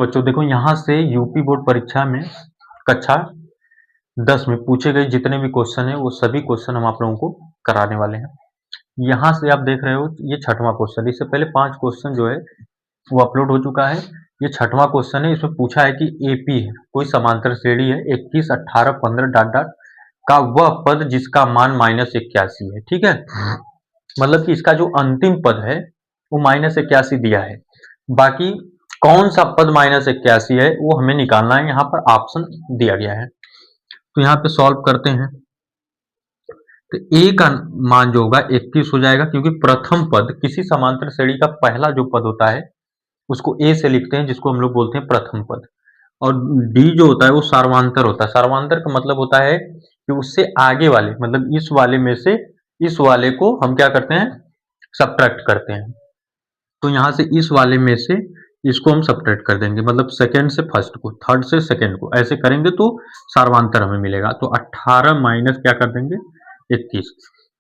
बच्चों देखो, यहाँ से यूपी बोर्ड परीक्षा में कक्षा 10 में पूछे गए जितने भी क्वेश्चन है वो सभी क्वेश्चन हम आप लोगों को कराने वाले हैं। यहाँ से आप देख रहे हो ये 6वां क्वेश्चन, इससे पहले 5 क्वेश्चन जो है वो अपलोड हो चुका है। ये 6वां क्वेश्चन है। इसमें पूछा है कि एपी है, कोई समांतर श्रेणी है 21, 18, 15 डॉट डॉट का वह पद जिसका मान -81 है। ठीक है, मतलब कि इसका जो अंतिम पद है वो -81 दिया है। बाकी कौन सा पद -81 है वो हमें निकालना है, यहाँ पर ऑप्शन दिया गया है। तो यहाँ पे सॉल्व करते हैं। तो ए का मान जो होगा 21 हो जाएगा, क्योंकि प्रथम पद किसी समांतर श्रेणी का पहला जो पद होता है उसको ए से लिखते हैं, जिसको हम लोग बोलते हैं प्रथम पद। और डी जो होता है वो सार्वंतर होता है। सार्वंतर का मतलब होता है कि उससे आगे वाले, मतलब इस वाले में से इस वाले को हम क्या करते हैं, सब्ट्रैक्ट करते हैं। तो यहाँ से इस वाले में से इसको हम सब्ट्रैक्ट कर देंगे, मतलब सेकंड से फर्स्ट को, थर्ड से सेकंड को, ऐसे करेंगे तो सार्वंतर हमें मिलेगा। तो 18 माइनस क्या कर देंगे 21,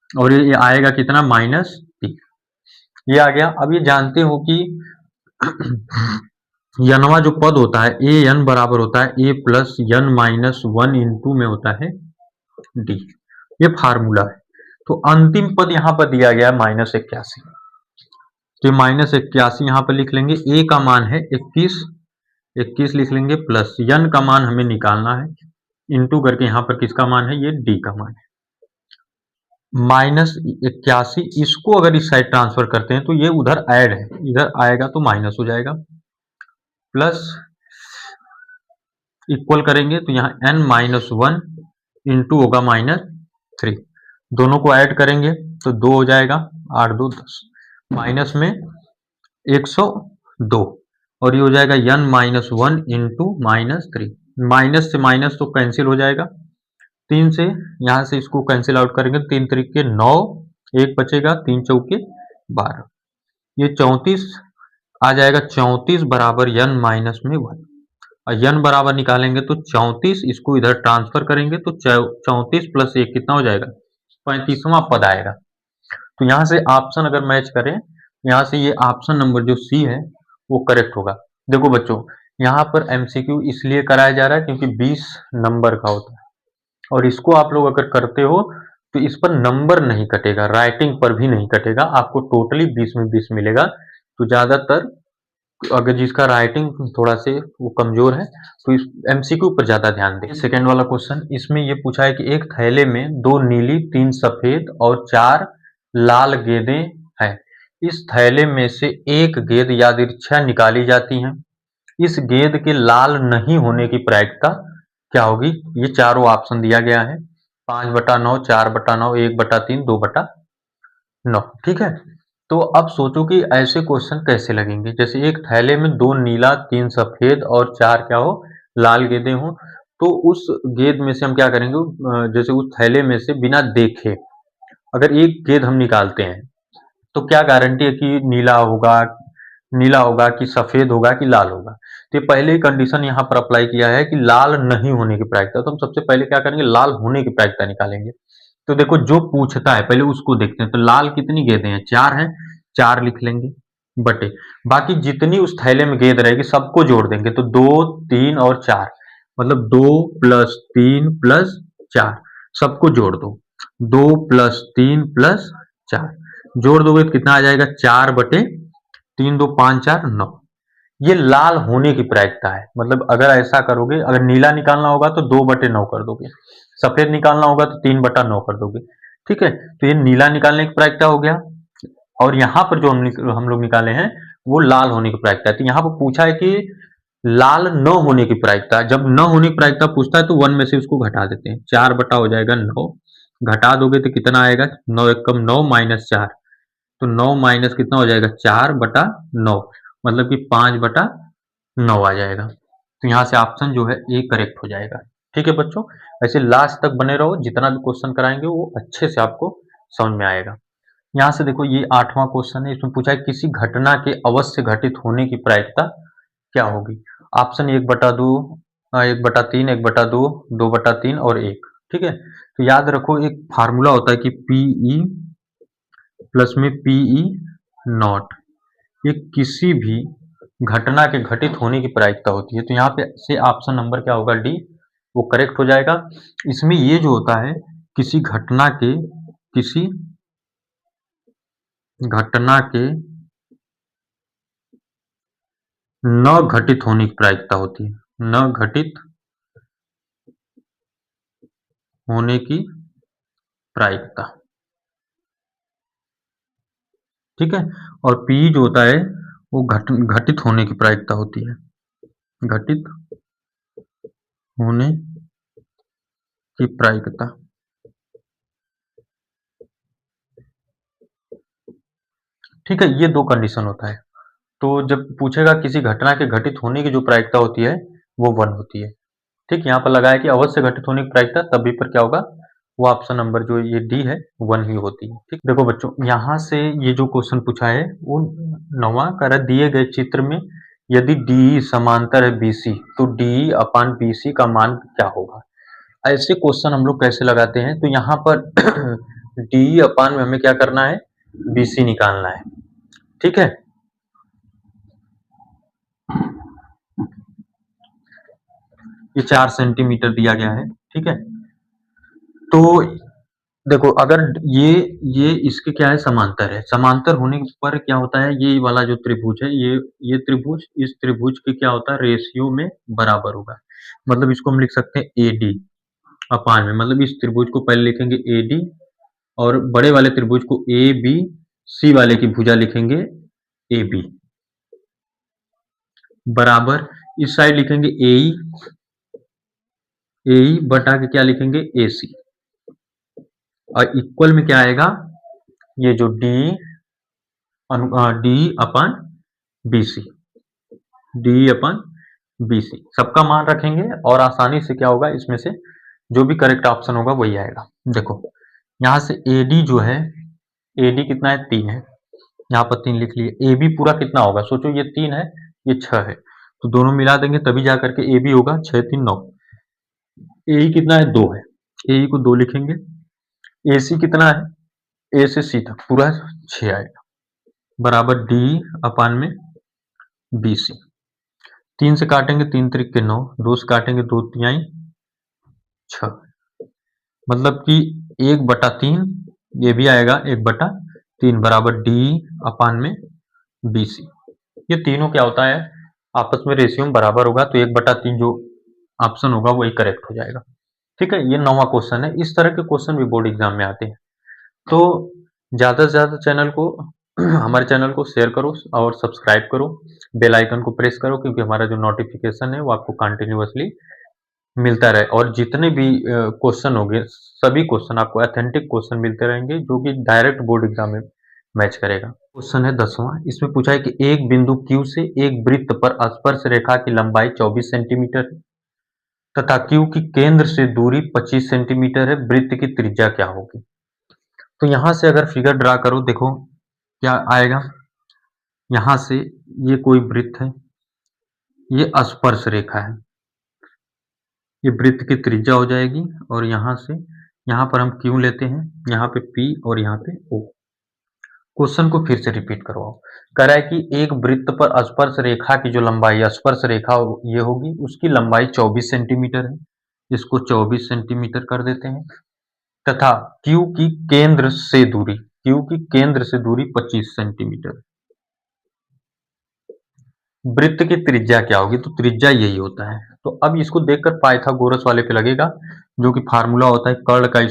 और ये आएगा कितना -3, ये आ गया। अब ये जानते हो कि यनवा जो पद होता है ए एन बराबर होता है ए प्लस एन -1 इंटू में होता है डी, ये फार्मूला है। तो अंतिम पद यहाँ पर दिया गया है -81, तो -81 यहाँ पर लिख लेंगे। ए का मान है 21 लिख लेंगे, प्लस एन का मान हमें निकालना है, इंटू करके यहाँ पर किसका मान है, ये डी का मान है। -81, इसको अगर इस साइड ट्रांसफर करते हैं तो ये उधर ऐड है, इधर आएगा तो माइनस हो जाएगा, प्लस इक्वल करेंगे तो यहाँ n-1 इंटू होगा -3, दोनों को ऐड करेंगे तो 2 हो जाएगा, 8 2 10, माइनस में 102, और ये हो जाएगा n-1 इंटू -3, माइनस से माइनस तो कैंसिल हो जाएगा, 3 से यहाँ से इसको कैंसिल आउट करेंगे, 3 3 9, 1 बचेगा, 3 चौके 12, ये 34 आ जाएगा। 34 बराबर n-1, और n बराबर निकालेंगे तो 34, इसको इधर ट्रांसफर करेंगे तो 34 प्लस 1 कितना हो जाएगा, 35वां पद आएगा। तो यहाँ से ऑप्शन अगर मैच करें, यहाँ से ये ऑप्शन नंबर जो सी है वो करेक्ट होगा। देखो बच्चों, यहाँ पर एमसीक्यू इसलिए कराया जा रहा है क्योंकि 20 नंबर का होता है, और इसको आप लोग अगर करते हो तो इस पर नंबर नहीं कटेगा, राइटिंग पर भी नहीं कटेगा, आपको टोटली 20 में 20 मिलेगा। तो ज्यादातर अगर जिसका राइटिंग थोड़ा से वो कमजोर है तो इस एमसीक्यू पर ज्यादा ध्यान दें। सेकेंड वाला क्वेश्चन, इसमें ये पूछा है कि एक थैले में 2 नीली, 3 सफेद और 4 लाल गेंदें हैं। इस थैले में से एक गेंद यादृच्छा निकाली जाती है, इस गेंद के लाल नहीं होने की प्रायिकता क्या होगी। ये चारों ऑप्शन दिया गया है, 5/9, 4/9, 1/3, 2/9। ठीक है, तो अब सोचो कि ऐसे क्वेश्चन कैसे लगेंगे। जैसे एक थैले में 2 नीला, 3 सफेद और 4 क्या हो, लाल गेंदें हो, तो उस गेंद में से हम क्या करेंगे, जैसे उस थैले में से बिना देखे अगर एक गेंद हम निकालते हैं तो क्या गारंटी है कि नीला होगा कि सफेद होगा कि लाल होगा। तो ये पहले ही कंडीशन यहाँ पर अप्लाई किया है कि लाल नहीं होने की प्रायिकता, तो हम सबसे पहले क्या करेंगे, लाल होने की प्रायिकता निकालेंगे। तो देखो जो पूछता है पहले उसको देखते हैं। तो लाल कितनी गेंदें हैं, 4 हैं, 4 लिख लेंगे, बटे बाकी जितनी उस थैले में गेंद रहेगी सबको जोड़ देंगे, तो 2 3 और 4, मतलब 2 + 3 + 4, सबको जोड़ दो, 2 + 3 + 4 जोड़ दोगे तो कितना आ जाएगा, 4/3, 2 5 4 9। ये लाल होने की प्रायिकता है, मतलब अगर ऐसा करोगे, अगर नीला निकालना होगा तो 2/9 कर दोगे, सफेद निकालना होगा तो 3/9 कर दोगे। ठीक है, तो ये नीला निकालने की प्रायिकता हो गया, और यहाँ पर जो हम लोग निकाले हैं वो लाल होने की प्रायिकता है। तो यहाँ पर पूछा है कि लाल न होने की प्रायिकता, जब न होने की प्रायिकता पूछता है तो 1 में से उसको घटा देते हैं, 4 बटा हो जाएगा 9, घटा दोगे तो कितना आएगा, 9 एकम 9 -4, तो 9 माइनस कितना हो जाएगा, 4/9, मतलब कि 5/9 आ जाएगा। तो यहाँ से ऑप्शन जो है ए करेक्ट हो जाएगा। ठीक है बच्चों, ऐसे लास्ट तक बने रहो, जितना भी क्वेश्चन कराएंगे वो अच्छे से आपको समझ में आएगा। यहाँ से देखो ये 8वां क्वेश्चन है, इसमें पूछा है किसी घटना के अवश्य घटित होने की प्रायिकता क्या होगी। ऑप्शन 1/2, 1/3, 1/2, 2/3 और 1। ठीक है, तो याद रखो एक फार्मूला होता है कि PE प्लस में PE नॉट, ये किसी भी घटना के घटित होने की प्रायिकता होती है। तो यहाँ पे से ऑप्शन नंबर क्या होगा, डी, वो करेक्ट हो जाएगा। इसमें ये जो होता है किसी घटना के न घटित होने की प्रायिकता होती है, न घटित होने की प्रायिकता, ठीक है। और पी जो होता है वो घटित होने की प्रायिकता होती है, घटित होने की प्रायिकता, ठीक है। ये दो कंडीशन होता है। तो जब पूछेगा किसी घटना के घटित होने की जो प्रायिकता होती है वो 1 होती है, ठीक। यहाँ पर लगाया कि अवश्य घटित होने की प्रायिकता, तभी पर क्या होगा, वो ऑप्शन नंबर जो ये डी है 1 ही होती है, ठीक। देखो बच्चों, यहाँ से ये जो क्वेश्चन पूछा है वो 9वां कह रहा है, दिए गए चित्र में यदि डी समांतर है बीसी तो डी अपान बीसी का मान क्या होगा। ऐसे क्वेश्चन हम लोग कैसे लगाते हैं, तो यहाँ पर डी अपान में हमें क्या करना है, बीसी निकालना है, ठीक है। ये 4 सेंटीमीटर दिया गया है, ठीक है। तो देखो, अगर ये इसके क्या है, समांतर है, समांतर होने पर क्या होता है, ये वाला जो त्रिभुज है, ये त्रिभुज इस त्रिभुज के क्या होता है, रेशियो में बराबर होगा। मतलब इसको हम लिख सकते हैं ए डी अपान में, मतलब इस त्रिभुज को पहले लिखेंगे ए डी और बड़े वाले त्रिभुज को ए बी, सी वाले की भुजा लिखेंगे ए बी, बराबर इस साइड लिखेंगे ए बटा के क्या लिखेंगे ए सी, और इक्वल में क्या आएगा, ये जो डी अपान बी सी, डी अपान बी सी सबका मान रखेंगे और आसानी से क्या होगा, इसमें से जो भी करेक्ट ऑप्शन होगा वही आएगा। देखो यहाँ से ए डी जो है, ए डी कितना है, 3 है, यहाँ पर 3 लिख लिए। ए बी पूरा कितना होगा, सोचो ये 3 है, ये 6 है, तो दोनों मिला देंगे तभी जा करके ए बी होगा, 6 3 9। ए कितना है, 2 है, ए को 2 लिखेंगे। ए सी कितना है, ए से सी तक पूरा 6 आएगा, बराबर डी अपान में बी सी। 3 से काटेंगे 3 त्रिक के 9, 2 से काटेंगे 2 तिहाई 6, मतलब कि 1/3 ये भी आएगा, 1/3 बराबर डी अपान में बी सी। ये तीनों क्या होता है, आपस में रेशियो में बराबर होगा, तो 1/3 जो ऑप्शन होगा वही करेक्ट हो जाएगा, ठीक है। ये 9वां क्वेश्चन है। इस तरह के क्वेश्चन भी बोर्ड एग्जाम में आते हैं। तो ज़्यादा से ज़्यादा चैनल को हमारे चैनल को शेयर करो और सब्सक्राइब करो, बेल आइकन को प्रेस करो, क्योंकि हमारा जो नोटिफिकेशन है वो आपको कंटिन्यूअसली मिलता रहे, और जितने भी क्वेश्चन होंगे सभी क्वेश्चन आपको ऑथेंटिक क्वेश्चन मिलते रहेंगे, जो कि डायरेक्ट बोर्ड एग्जाम में मैच करेगा। क्वेश्चन है 10वां, इसमें पूछा है कि एक बिंदु Q से एक वृत्त पर स्पर्श रेखा की लंबाई 24 सेंटीमीटर है तथा Q की केंद्र से दूरी 25 सेंटीमीटर है, वृत्त की त्रिज्या क्या होगी। तो यहां से अगर फिगर ड्रा करो, देखो क्या आएगा, यहां से ये कोई वृत्त है, ये स्पर्श रेखा है, ये वृत्त की त्रिज्या हो जाएगी, और यहां से यहां पर हम Q लेते हैं, यहाँ पे P और यहाँ पे O। क्वेश्चन को फिर से रिपीट करवाओ। कह रहा है कि एक वृत्त पर स्पर्श रेखा की जो लंबाई, स्पर्श रेखा ये होगी, उसकी लंबाई 24 सेंटीमीटर है, इसको 24 सेंटीमीटर कर देते हैं, तथा Q की केंद्र से दूरी, Q की केंद्र से दूरी 25 सेंटीमीटर। वृत्त की त्रिज्या क्या होगी, तो त्रिज्या यही होता है। तो अब इसको देखकर पाइथागोरस वाले पे लगेगा, जो कि फार्मूला होता है कर्ण का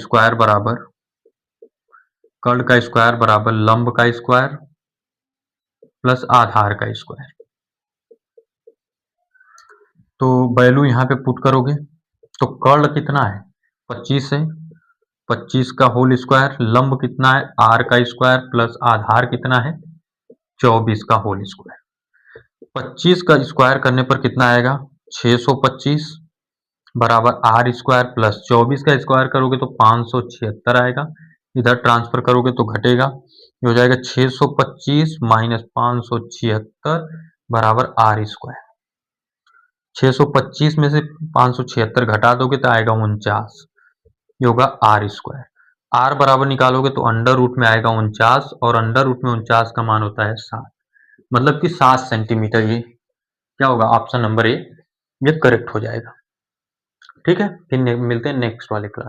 स्क्वायर बराबर लंब का स्क्वायर प्लस आधार का स्क्वायर। तो वैल्यू यहाँ पे पुट करोगे तो कर्ण कितना है, 25 है, 25 का होल स्क्वायर, लंब कितना है, r का स्क्वायर प्लस आधार कितना है, 24 का होल स्क्वायर। 25 का स्क्वायर करने पर कितना आएगा, 625 बराबर आर स्क्वायर प्लस 24 का स्क्वायर करोगे तो 576 आएगा, इधर ट्रांसफर करोगे तो घटेगा, ये हो जाएगा 625 माइनस 576 बराबर आर स्क्वायर। 625 में से 576 घटा दोगे तो आएगा 49, ये होगा आर स्क्वायर। आर बराबर निकालोगे तो अंडर रूट में आएगा 49, और अंडर रूट में 49 का मान होता है 7, मतलब कि 7 सेंटीमीटर ये क्या होगा, ऑप्शन नंबर ए ये करेक्ट हो जाएगा। ठीक है, फिर मिलते हैं नेक्स्ट वाले क्लास।